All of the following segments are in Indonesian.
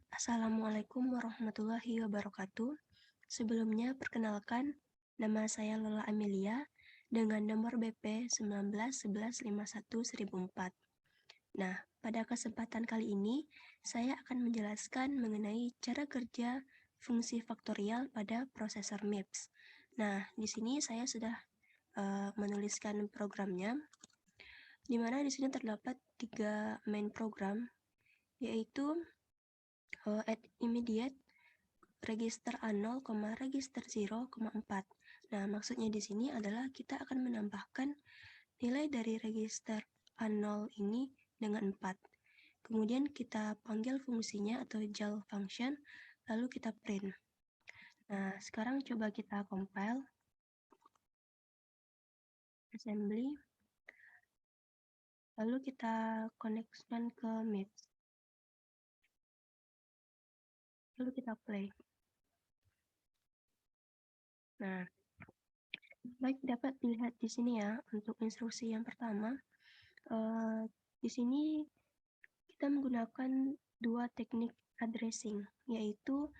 Assalamualaikum warahmatullahi wabarakatuh. Sebelumnya, perkenalkan, nama saya Lola Amelia dengan nomor BP 1911511004. Nah, pada kesempatan kali ini, saya akan menjelaskan mengenai cara kerja fungsi faktorial pada prosesor MIPS. Nah, di sini saya sudah menuliskan programnya, di mana di sini terdapat 3 main program, yaitu add immediate, register A0, register 0,4. Nah, maksudnya di sini adalah kita akan menambahkan nilai dari register A0 ini dengan 4. Kemudian kita panggil fungsinya atau JAL function, lalu kita print. Nah, sekarang coba kita compile, assembly, lalu kita koneksikan ke MIPS. Lalu kita play. Nah, baik dapat dilihat di sini ya, untuk instruksi yang pertama, di sini kita menggunakan dua teknik addressing, yaitu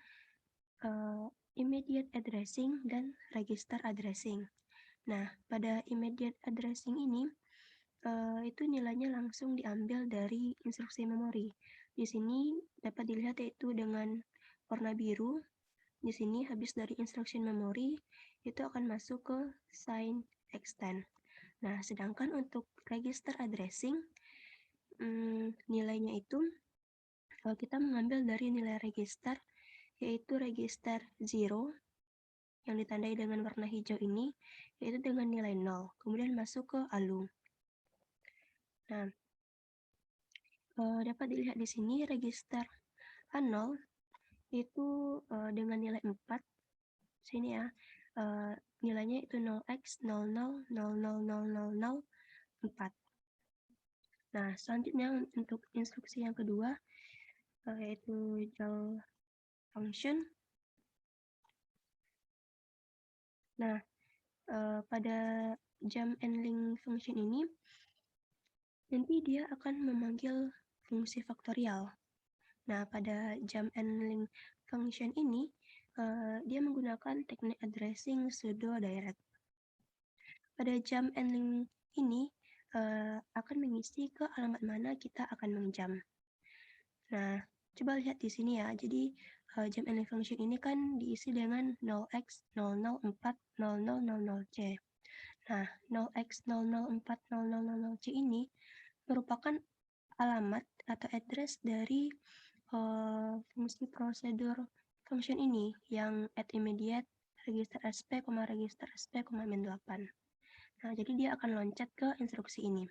immediate addressing dan register addressing. Nah, pada immediate addressing ini, itu nilainya langsung diambil dari instruksi memori. Di sini dapat dilihat yaitu dengan warna biru. Di sini habis dari instruction memory, itu akan masuk ke sign extend. Nah, sedangkan untuk register addressing, nilainya itu kita mengambil dari nilai register, yaitu register 0 yang ditandai dengan warna hijau ini, yaitu dengan nilai 0, kemudian masuk ke ALU. Nah, dapat dilihat di sini register A0 itu dengan nilai 4, sini ya, nilainya itu 0x00000004. Nah, selanjutnya untuk instruksi yang kedua, yaitu JAL function. Nah, pada jump and link function ini, nanti dia akan memanggil fungsi faktorial. Nah, pada jump and link function ini, dia menggunakan teknik addressing pseudo direct. Pada jump and link ini, akan mengisi ke alamat mana kita akan mengjump. Nah, coba lihat di sini ya. Jadi, jump and link function ini kan diisi dengan 0x004000c. Nah, 0x004000c ini merupakan alamat atau address dari fungsi prosedur function ini yang add immediate, register SP, register SP, min 8. Nah, jadi dia akan loncat ke instruksi ini.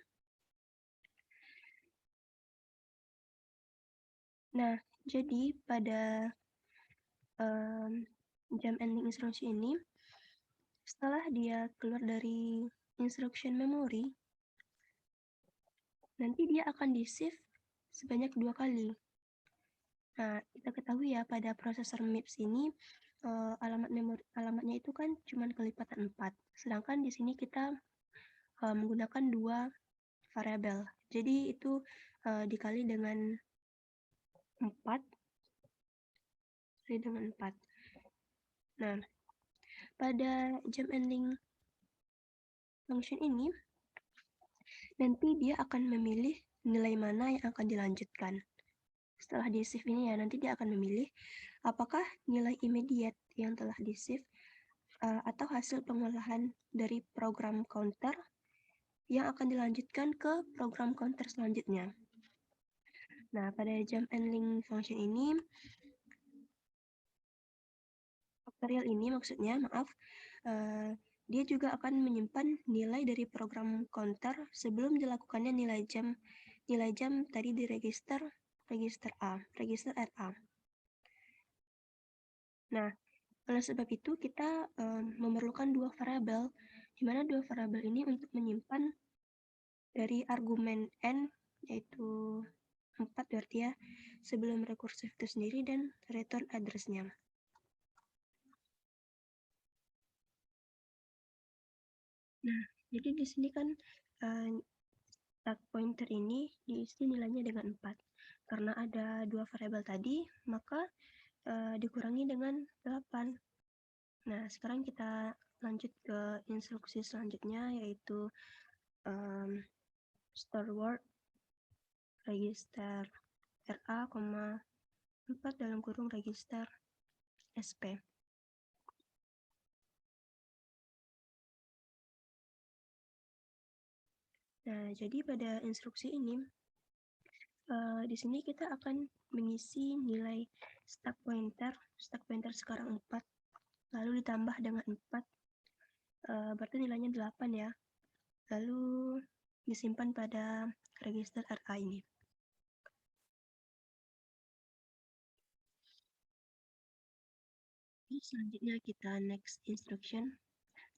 Nah, jadi pada jump and link instruksi ini, setelah dia keluar dari instruction memory, nanti dia akan di-shift sebanyak 2 kali. Nah, kita ketahui ya pada prosesor MIPS ini alamatnya itu kan cuma kelipatan 4. Sedangkan di sini kita menggunakan 2 variabel. Jadi itu dikali dengan 4. Nah, pada jump and link function ini, nanti dia akan memilih nilai mana yang akan dilanjutkan. Setelah di shift ini ya, nanti dia akan memilih apakah nilai immediate yang telah di shift atau hasil pengolahan dari program counter yang akan dilanjutkan ke program counter selanjutnya. Nah, pada jump and link function ini, faktorial ini maksudnya, dia juga akan menyimpan nilai dari program counter sebelum dilakukannya nilai jam tadi di register RA. Nah, oleh sebab itu kita memerlukan 2 variabel, di mana 2 variabel ini untuk menyimpan dari argumen n, yaitu 4 berarti ya, sebelum recursive itu sendiri dan return address-nya. Nah, jadi di sini kan start pointer ini diisi nilainya dengan 4. karena ada 2 variabel tadi, maka dikurangi dengan 8. Nah, sekarang kita lanjut ke instruksi selanjutnya, yaitu store word register RA, 4 dalam kurung register SP. Nah, jadi pada instruksi ini, di sini kita akan mengisi nilai stack pointer sekarang 4, lalu ditambah dengan 4, berarti nilainya 8 ya. Lalu disimpan pada register RA ini. Selanjutnya kita next instruction.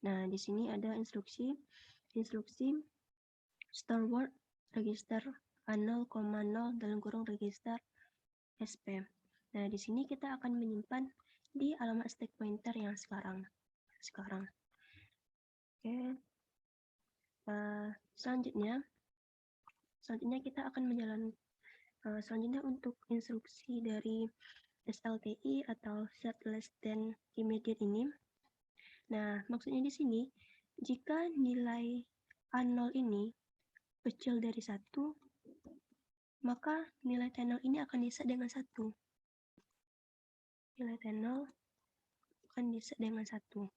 Nah, di sini ada instruksi store word register A0, 0 dalam kurung register SP. Nah, di sini kita akan menyimpan di alamat stack pointer yang sekarang. Oke. Selanjutnya kita akan menjalankan selanjutnya untuk instruksi dari SLTI atau set less than immediate ini. Nah, maksudnya di sini, jika nilai A0 ini kecil dari 1, maka nilai T0 ini akan diset dengan 1. Nilai T0 akan diset dengan 1.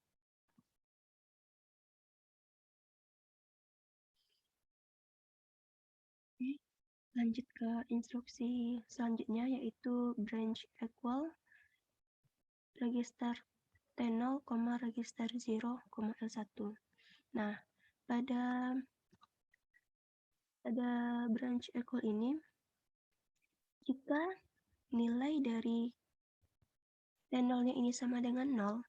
Oke, lanjut ke instruksi selanjutnya, yaitu branch equal register T0, register 0, L1. Nah, pada branch equal ini, jika nilai dari T0-nya ini sama dengan 0,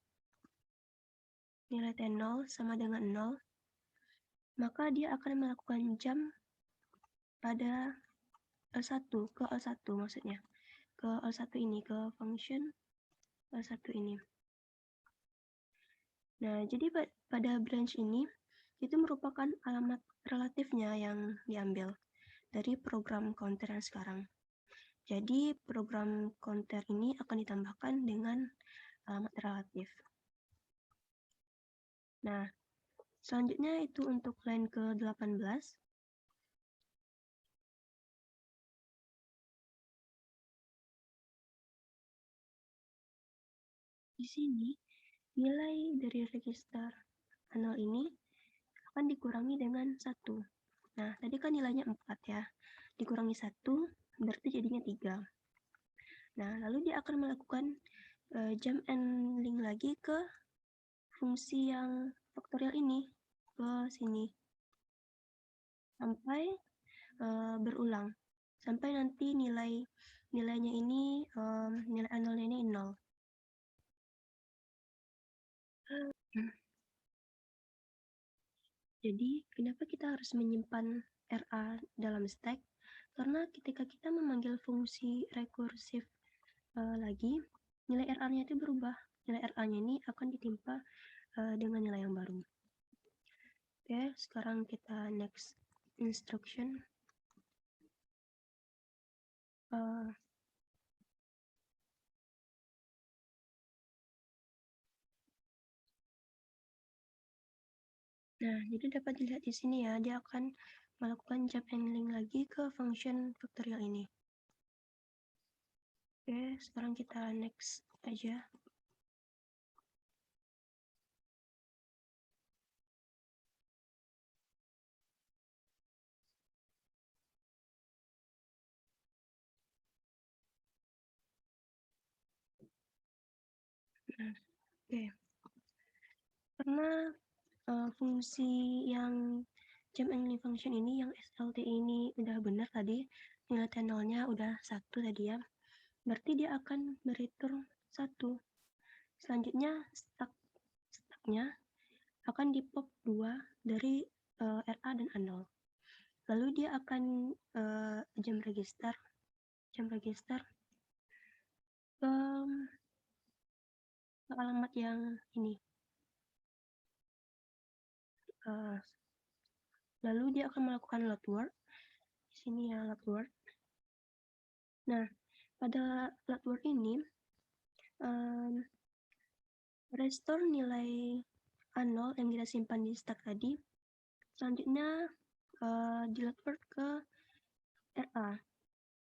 nilai T0 sama dengan 0, maka dia akan melakukan jump pada L1, ke L1 maksudnya. Ke L1 ini, ke function L1 ini. Nah, jadi pada branch ini, itu merupakan alamat relatifnya yang diambil dari program counter yang sekarang. Jadi, program counter ini akan ditambahkan dengan alamat relatif. Nah, selanjutnya itu untuk line ke-18. Di sini, nilai dari register 0 ini akan dikurangi dengan 1. Nah, tadi kan nilainya 4 ya. Dikurangi 1, berarti jadinya 3. Nah, lalu dia akan melakukan jump and link lagi ke fungsi yang faktorial ini, ke sini. Sampai berulang. Sampai nanti nilainya ini, nilai A0-nya ini 0. Jadi, kenapa kita harus menyimpan RA dalam stack? Karena ketika kita memanggil fungsi rekursif lagi, nilai RA-nya itu berubah. Nilai RA-nya ini akan ditimpa dengan nilai yang baru. Oke, sekarang kita next instruction. Nah, jadi dapat dilihat di sini ya, dia akan melakukan jump and link lagi ke function faktorial ini. Oke, sekarang kita next aja. Nah, oke. Karena fungsi yang jump and link function ini, yang SLT ini udah benar tadi, nilai T0-nya udah 1 tadi ya, berarti dia akan mereturn 1. Selanjutnya stack-nya akan di-pop 2 dari RA dan A0. Lalu dia akan jump register ke alamat yang ini. Lalu dia akan melakukan load word. Di sini ya load word. Nah, pada load ini, restore nilai A0 yang kita simpan di stack tadi, selanjutnya di load ke RA.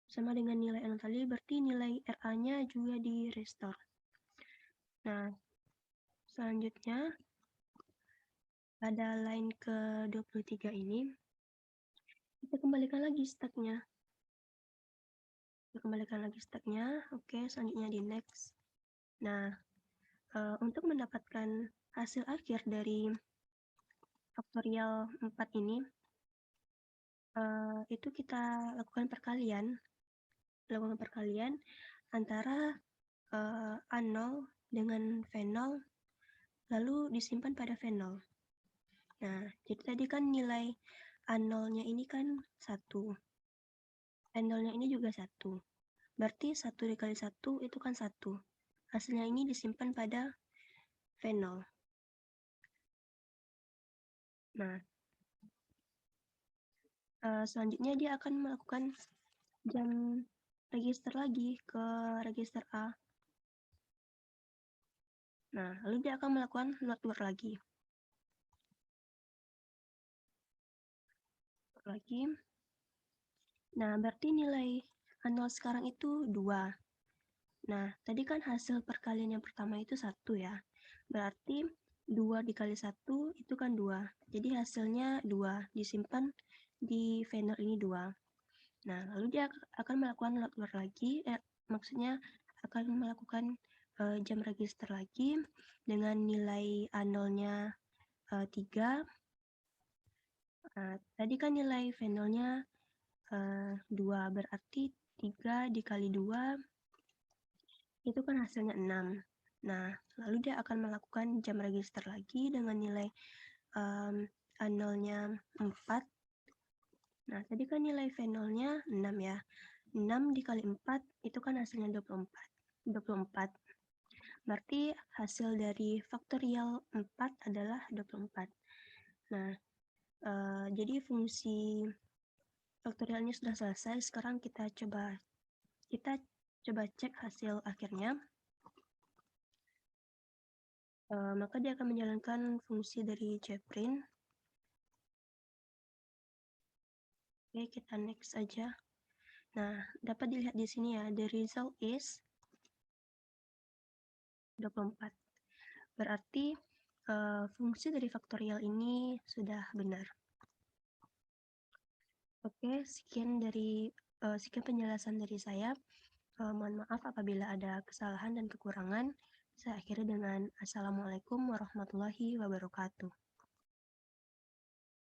Sama dengan nilai A0 tadi, berarti nilai RA-nya juga di restore. Nah, selanjutnya pada line ke-23 ini, kita kembalikan lagi stacknya. Oke, selanjutnya di next. Nah, untuk mendapatkan hasil akhir dari faktorial 4 ini, itu kita lakukan perkalian antara A0 dengan V0, lalu disimpan pada V0. Nah, jadi tadi kan nilai A0-nya ini kan 1, V0-nya ini juga 1. Berarti 1 dikali 1 itu kan 1. Hasilnya ini disimpan pada V0. Nah, selanjutnya dia akan melakukan jam register lagi ke register A. Nah, lalu dia akan melakukan load word lagi. Nah, berarti nilai A0 sekarang itu 2. Nah, tadi kan hasil perkalian yang pertama itu 1 ya. Berarti 2 dikali 1 itu kan 2. Jadi hasilnya 2, disimpan di vendor ini 2. Nah, lalu dia akan melakukan load word lagi, maksudnya akan melakukan jam register lagi dengan nilai A0-nya 3. Tadi kan nilai vendornya 2, berarti 3 dikali 2 itu kan hasilnya 6. Nah, lalu dia akan melakukan jam register lagi dengan nilai A0-nya 4. Nah, tadi kan nilai V0-nya 6 ya. 6 dikali 4 itu kan hasilnya 24. Berarti hasil dari faktorial 4 adalah 24. Nah, jadi fungsi faktorialnya sudah selesai. Sekarang kita coba cek hasil akhirnya. Maka dia akan menjalankan fungsi dari jprint. Oke, kita next aja. Nah, dapat dilihat di sini ya, the result is 24. Berarti fungsi dari faktorial ini sudah benar. Oke, sekian penjelasan dari saya. Mohon maaf apabila ada kesalahan dan kekurangan. Saya akhiri dengan Assalamualaikum warahmatullahi wabarakatuh.